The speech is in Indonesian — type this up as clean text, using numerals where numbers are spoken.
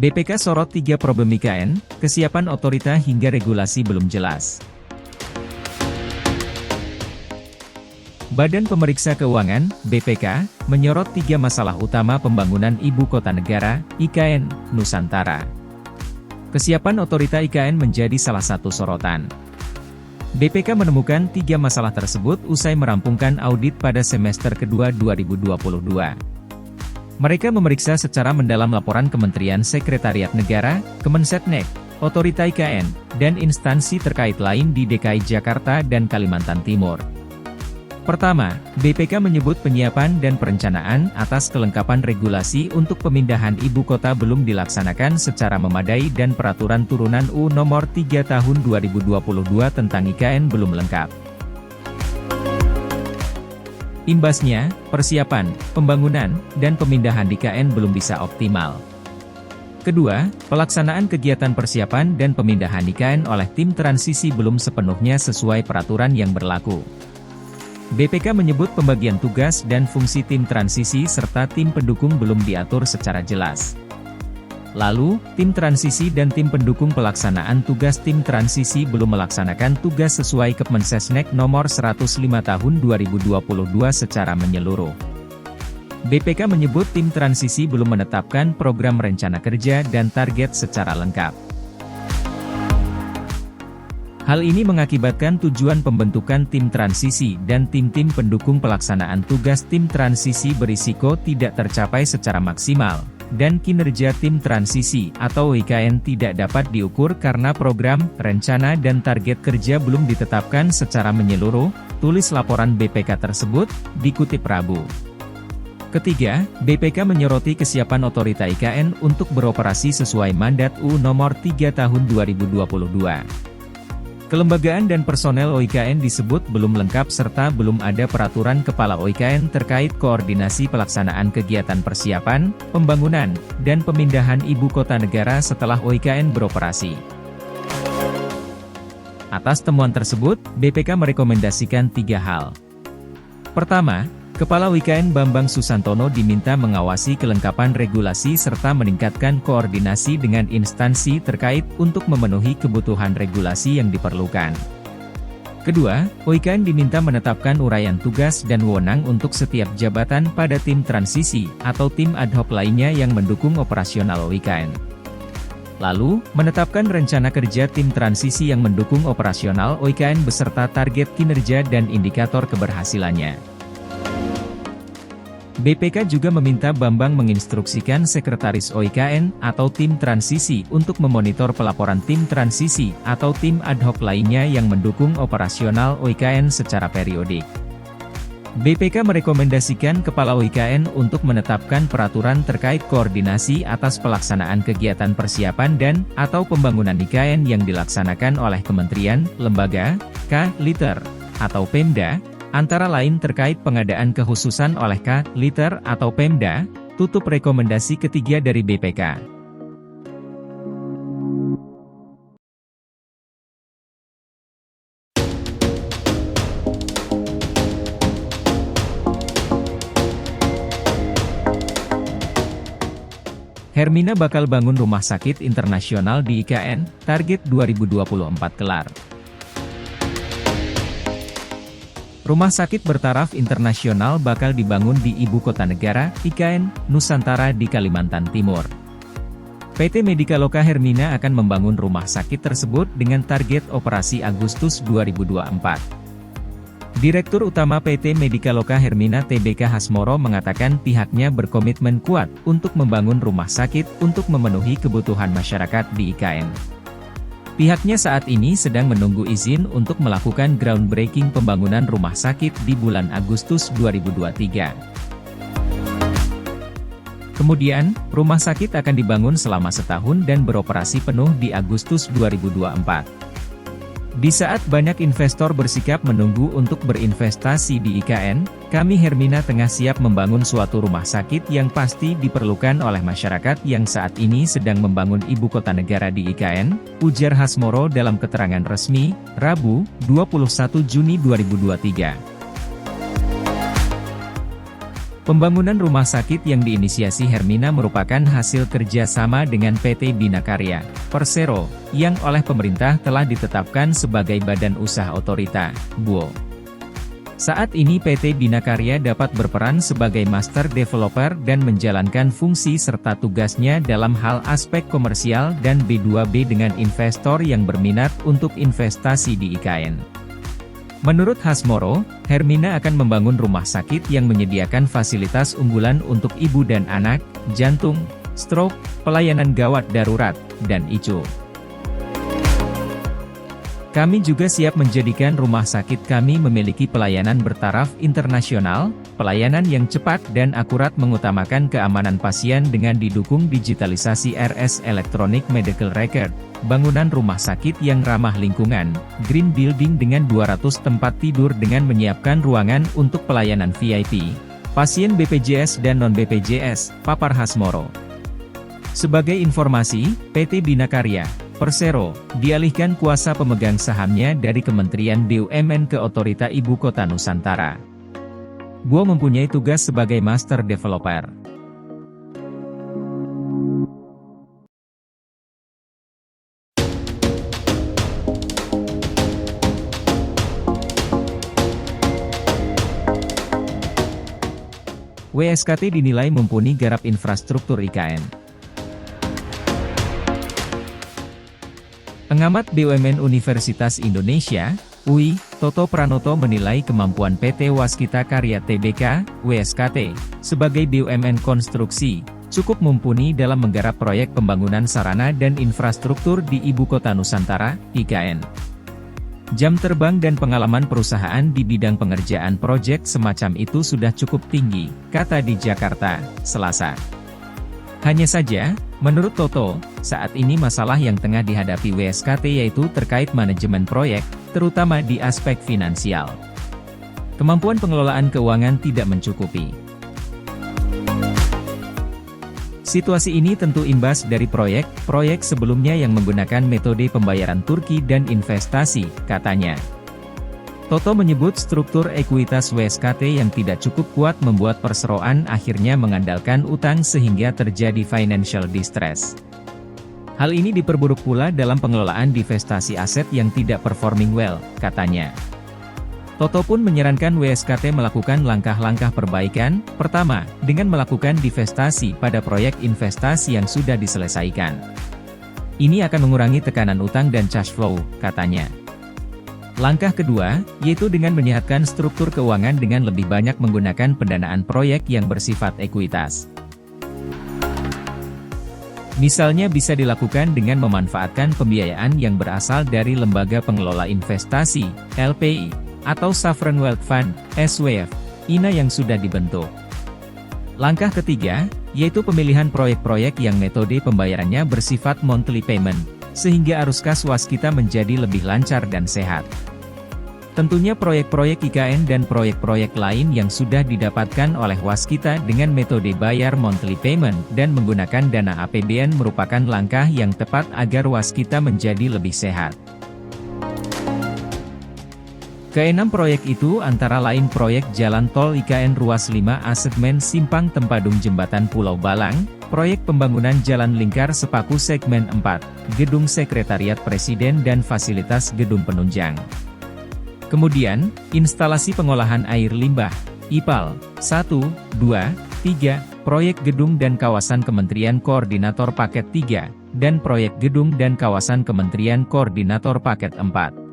BPK sorot 3 problem IKN, kesiapan otorita hingga regulasi belum jelas. Badan Pemeriksa Keuangan, BPK, menyorot 3 masalah utama pembangunan Ibu Kota Negara, IKN, Nusantara. Kesiapan otorita IKN menjadi salah satu sorotan. BPK menemukan 3 masalah tersebut usai merampungkan audit pada semester kedua 2022. Mereka memeriksa secara mendalam laporan Kementerian Sekretariat Negara, Kemensetnek, Otorita IKN, dan instansi terkait lain di DKI Jakarta dan Kalimantan Timur. Pertama, BPK menyebut penyiapan dan perencanaan atas kelengkapan regulasi untuk pemindahan ibu kota belum dilaksanakan secara memadai dan peraturan turunan UU Nomor 3 Tahun 2022 tentang IKN belum lengkap. Imbasnya, persiapan, pembangunan, dan pemindahan IKN belum bisa optimal. Kedua, pelaksanaan kegiatan persiapan dan pemindahan IKN oleh tim transisi belum sepenuhnya sesuai peraturan yang berlaku. BPK menyebut pembagian tugas dan fungsi tim transisi serta tim pendukung belum diatur secara jelas. Lalu, tim transisi dan tim pendukung pelaksanaan tugas tim transisi belum melaksanakan tugas sesuai Kemensesnek Nomor 105 Tahun 2022 secara menyeluruh. BPK menyebut tim transisi belum menetapkan program rencana kerja dan target secara lengkap. Hal ini mengakibatkan tujuan pembentukan tim transisi dan tim-tim pendukung pelaksanaan tugas tim transisi berisiko tidak tercapai secara maksimal, dan kinerja tim transisi atau IKN tidak dapat diukur karena program, rencana dan target kerja belum ditetapkan secara menyeluruh, tulis laporan BPK tersebut, dikutip Rabu. Ketiga, BPK menyoroti kesiapan otorita IKN untuk beroperasi sesuai mandat UU Nomor 3 Tahun 2022. Kelembagaan dan personel OIKN disebut belum lengkap serta belum ada peraturan kepala OIKN terkait koordinasi pelaksanaan kegiatan persiapan, pembangunan, dan pemindahan ibu kota negara setelah OIKN beroperasi. Atas temuan tersebut, BPK merekomendasikan 3 hal. Pertama, Kepala OIKN Bambang Susantono diminta mengawasi kelengkapan regulasi serta meningkatkan koordinasi dengan instansi terkait untuk memenuhi kebutuhan regulasi yang diperlukan. Kedua, OIKN diminta menetapkan uraian tugas dan wewenang untuk setiap jabatan pada tim transisi atau tim ad hoc lainnya yang mendukung operasional OIKN. Lalu, menetapkan rencana kerja tim transisi yang mendukung operasional OIKN beserta target kinerja dan indikator keberhasilannya. BPK juga meminta Bambang menginstruksikan Sekretaris OIKN atau tim transisi untuk memonitor pelaporan tim transisi atau tim ad hoc lainnya yang mendukung operasional OIKN secara periodik. BPK merekomendasikan Kepala OIKN untuk menetapkan peraturan terkait koordinasi atas pelaksanaan kegiatan persiapan dan atau pembangunan IKN yang dilaksanakan oleh kementerian, lembaga, K-Liter, atau Pemda, antara lain terkait pengadaan kekhususan oleh K-Liter atau Pemda, tutup rekomendasi ketiga dari BPK. Hermina bakal bangun rumah sakit internasional di IKN, target 2024 kelar. Rumah sakit bertaraf internasional bakal dibangun di Ibu Kota Negara, IKN, Nusantara di Kalimantan Timur. PT Medikaloka Hermina akan membangun rumah sakit tersebut dengan target operasi Agustus 2024. Direktur Utama PT Medikaloka Hermina Tbk Hasmoro mengatakan pihaknya berkomitmen kuat untuk membangun rumah sakit untuk memenuhi kebutuhan masyarakat di IKN. Pihaknya saat ini sedang menunggu izin untuk melakukan groundbreaking pembangunan rumah sakit di bulan Agustus 2023. Kemudian, rumah sakit akan dibangun selama setahun dan beroperasi penuh di Agustus 2024. Di saat banyak investor bersikap menunggu untuk berinvestasi di IKN, kami Hermina tengah siap membangun suatu rumah sakit yang pasti diperlukan oleh masyarakat yang saat ini sedang membangun ibu kota negara di IKN, ujar Hasmoro dalam keterangan resmi, Rabu, 21 Juni 2023. Pembangunan rumah sakit yang diinisiasi Hermina merupakan hasil kerjasama dengan PT Bina Karya, Persero, yang oleh pemerintah telah ditetapkan sebagai Badan Usaha Otorita, BUO. Saat ini PT Bina Karya dapat berperan sebagai master developer dan menjalankan fungsi serta tugasnya dalam hal aspek komersial dan B2B dengan investor yang berminat untuk investasi di IKN. Menurut Hasmoro, Hermina akan membangun rumah sakit yang menyediakan fasilitas unggulan untuk ibu dan anak, jantung, stroke, pelayanan gawat darurat, dan ICU. Kami juga siap menjadikan rumah sakit kami memiliki pelayanan bertaraf internasional, pelayanan yang cepat dan akurat mengutamakan keamanan pasien dengan didukung digitalisasi RS Electronic Medical Record, bangunan rumah sakit yang ramah lingkungan, green building dengan 200 tempat tidur dengan menyiapkan ruangan untuk pelayanan VIP, pasien BPJS dan non-BPJS, papar Hasmoro. Sebagai informasi, PT Bina Karya, Persero, dialihkan kuasa pemegang sahamnya dari Kementerian BUMN ke Otorita Ibu Kota Nusantara. BUO mempunyai tugas sebagai master developer. WSKT dinilai mumpuni garap infrastruktur IKN. Pengamat BUMN Universitas Indonesia, UI, Toto Pranoto menilai kemampuan PT Waskita Karya Tbk, WSKT, sebagai BUMN konstruksi, cukup mumpuni dalam menggarap proyek pembangunan sarana dan infrastruktur di Ibu Kota Nusantara, IKN. Jam terbang dan pengalaman perusahaan di bidang pengerjaan proyek semacam itu sudah cukup tinggi, kata di Jakarta, Selasa. Hanya saja, menurut Toto, saat ini masalah yang tengah dihadapi WSKT yaitu terkait manajemen proyek, terutama di aspek finansial. Kemampuan pengelolaan keuangan tidak mencukupi. Situasi ini tentu imbas dari proyek sebelumnya yang menggunakan metode pembayaran Turki dan investasi, katanya. Toto menyebut struktur ekuitas WSKT yang tidak cukup kuat membuat perseroan akhirnya mengandalkan utang sehingga terjadi financial distress. Hal ini diperburuk pula dalam pengelolaan divestasi aset yang tidak performing well, katanya. Toto pun menyarankan WSKT melakukan langkah-langkah perbaikan, pertama, dengan melakukan divestasi pada proyek investasi yang sudah diselesaikan. Ini akan mengurangi tekanan utang dan cash flow, katanya. Langkah kedua, yaitu dengan menyehatkan struktur keuangan dengan lebih banyak menggunakan pendanaan proyek yang bersifat ekuitas. Misalnya bisa dilakukan dengan memanfaatkan pembiayaan yang berasal dari lembaga pengelola investasi, LPI, atau Sovereign Wealth Fund, SWF, INA yang sudah dibentuk. Langkah ketiga, yaitu pemilihan proyek-proyek yang metode pembayarannya bersifat monthly payment, sehingga arus kas waskita menjadi lebih lancar dan sehat. Tentunya proyek-proyek IKN dan proyek-proyek lain yang sudah didapatkan oleh waskita dengan metode bayar monthly payment dan menggunakan dana APBN merupakan langkah yang tepat agar waskita menjadi lebih sehat. Keenam proyek itu antara lain proyek Jalan Tol IKN Ruas 5A segmen Simpang Tempadung Jembatan Pulau Balang, proyek pembangunan Jalan Lingkar Sepaku segmen 4, Gedung Sekretariat Presiden dan fasilitas gedung penunjang. Kemudian, instalasi pengolahan air limbah, IPAL, 1, 2, 3, proyek gedung dan kawasan Kementerian Koordinator Paket 3, dan proyek gedung dan kawasan Kementerian Koordinator Paket 4.